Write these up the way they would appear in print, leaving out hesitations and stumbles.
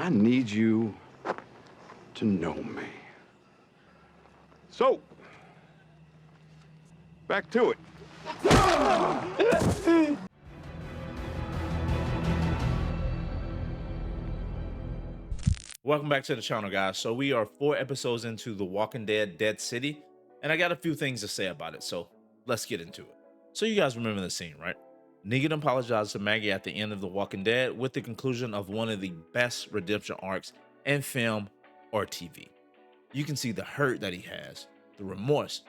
I need you to know me. So, back to it. Welcome back to the channel, guys. So we are 4 episodes into The Walking Dead Dead City, and I got a few things to say about it, so let's get into it. So you guys remember the scene, right? Negan apologized to Maggie at the end of The Walking Dead with the conclusion of one of the best redemption arcs in film or TV. You can see the hurt that he has, the remorse.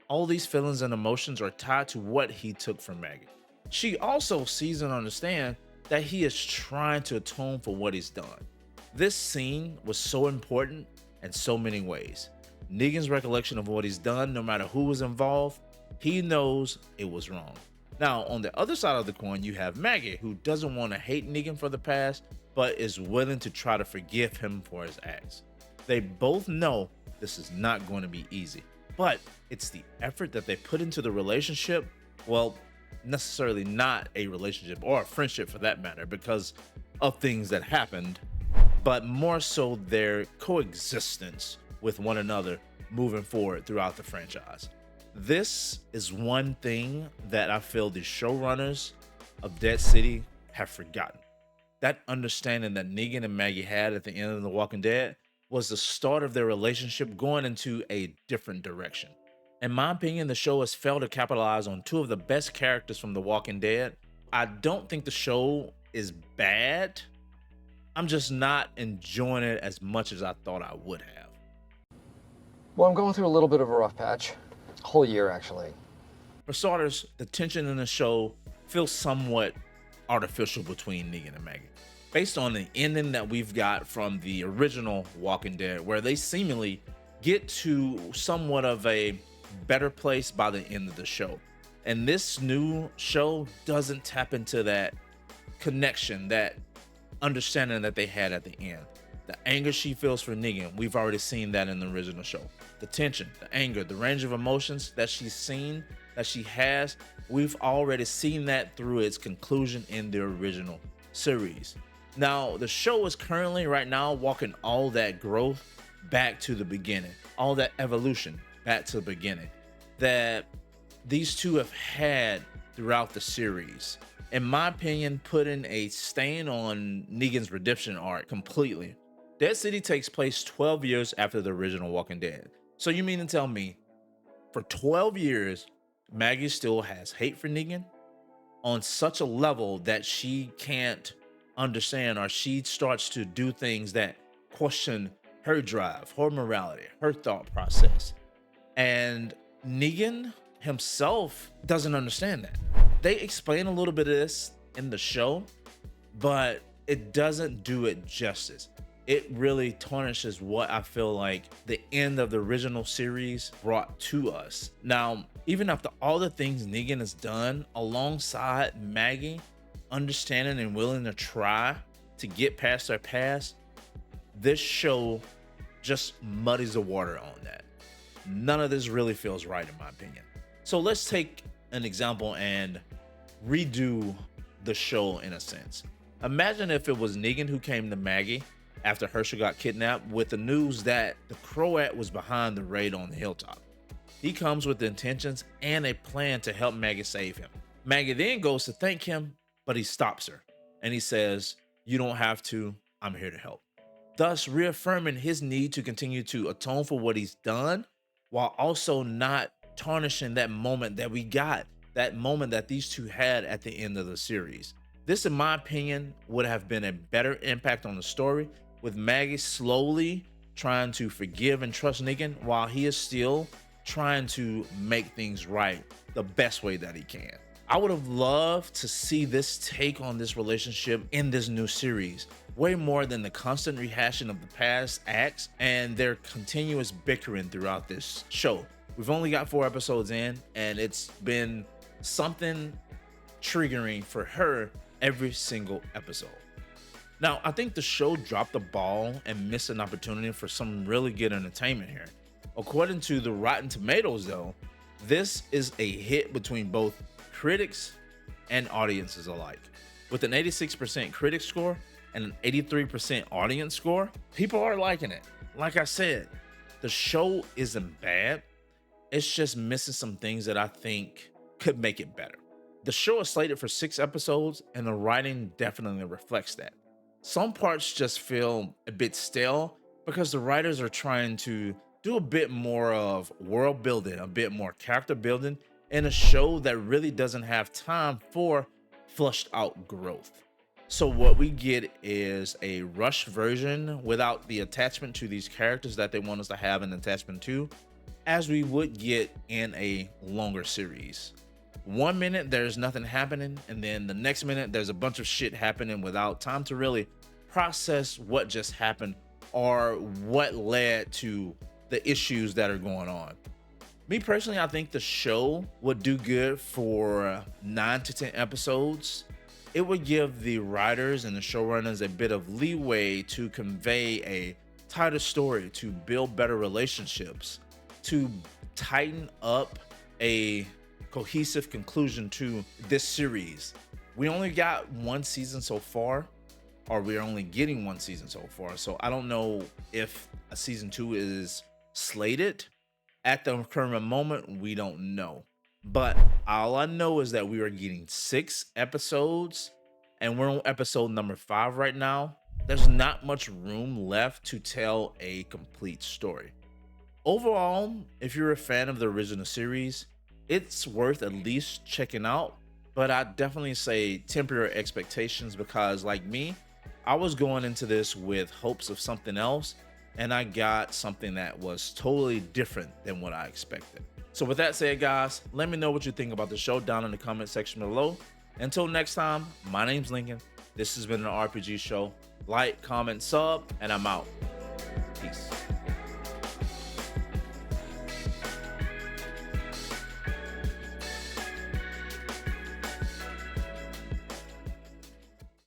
All these feelings and emotions are tied to what he took from Maggie. She also sees and understands that he is trying to atone for what he's done. This scene was so important in so many ways. Negan's recollection of what he's done, no matter who was involved, he knows it was wrong. Now, on the other side of the coin, you have Maggie, who doesn't want to hate Negan for the past, but is willing to try to forgive him for his acts. They both know this is not going to be easy, but it's the effort that they put into the relationship, well, necessarily not a relationship or a friendship for that matter, because of things that happened, but more so their coexistence with one another moving forward throughout the franchise. This is one thing that I feel the showrunners of Dead City have forgotten. That understanding that Negan and Maggie had at the end of The Walking Dead was the start of their relationship going into a different direction. In my opinion, the show has failed to capitalize on 2 of the best characters from The Walking Dead. I don't think the show is bad. I'm just not enjoying it as much as I thought I would have. Well, I'm going through a little bit of a rough patch. Whole year, actually. For starters, the tension in the show feels somewhat artificial between Negan and Maggie, based on the ending that we've got from the original Walking Dead, where they seemingly get to somewhat of a better place by the end of the show. And this new show doesn't tap into that connection, that understanding that they had at the end. The anger she feels for Negan, we've already seen that in the original show. The tension, the anger, the range of emotions that she's seen, that she has, we've already seen that through its conclusion in the original series. Now, the show is currently right now walking all that growth back to the beginning, all that evolution back to the beginning that these 2 have had throughout the series. In my opinion, putting a stain on Negan's redemption arc completely. Dead City takes place 12 years after the original Walking Dead. So you mean to tell me, for 12 years, Maggie still has hate for Negan on such a level that she can't understand, or she starts to do things that question her drive, her morality, her thought process. And Negan himself doesn't understand that. They explain a little bit of this in the show, but it doesn't do it justice. It really tarnishes what I feel like the end of the original series brought to us. Now, even after all the things Negan has done alongside Maggie, understanding and willing to try to get past their past, this show just muddies the water on that. None of this really feels right in my opinion. So let's take an example and redo the show in a sense. Imagine if it was Negan who came to Maggie after Hershel got kidnapped with the news that the Croat was behind the raid on the hilltop. He comes with the intentions and a plan to help Maggie save him. Maggie then goes to thank him, but he stops her and he says, "You don't have to, I'm here to help." Thus reaffirming his need to continue to atone for what he's done, while also not tarnishing that moment that we got, that moment that these 2 had at the end of the series. This, in my opinion, would have been a better impact on the story, with Maggie slowly trying to forgive and trust Negan while he is still trying to make things right the best way that he can. I would have loved to see this take on this relationship in this new series, way more than the constant rehashing of the past acts and their continuous bickering throughout this show. We've only got 4 episodes in, and it's been something triggering for her every single episode. Now, I think the show dropped the ball and missed an opportunity for some really good entertainment here. According to the Rotten Tomatoes, though, this is a hit between both critics and audiences alike. With an 86% critic score and an 83% audience score, people are liking it. Like I said, the show isn't bad. It's just missing some things that I think could make it better. The show is slated for 6 episodes, and the writing definitely reflects that. Some parts just feel a bit stale because the writers are trying to do a bit more of world building, a bit more character building in a show that really doesn't have time for flushed out growth. So what we get is a rushed version without the attachment to these characters that they want us to have an attachment to, as we would get in a longer series. 1 minute there's nothing happening, and then the next minute there's a bunch of shit happening without time to really process what just happened or what led to the issues that are going on. Me personally, I think the show would do good for 9 to 10 episodes. It would give the writers and the showrunners a bit of leeway to convey a tighter story, to build better relationships, to tighten up a cohesive conclusion to this series. We only got 1 season so far, or we're only getting 1 season so far. So I don't know if a season 2 is slated. At the current moment, we don't know. But all I know is that we are getting 6 episodes, and we're on episode number 5 right now. There's not much room left to tell a complete story. Overall, if you're a fan of the original series, it's worth at least checking out, but I definitely say temper your expectations because, like me, I was going into this with hopes of something else, and I got something that was totally different than what I expected. So with that said, guys, let me know what you think about the show down in the comment section below. Until next time, my name's Lincoln. This has been an RPG show. Like, comment, sub, and I'm out. Peace.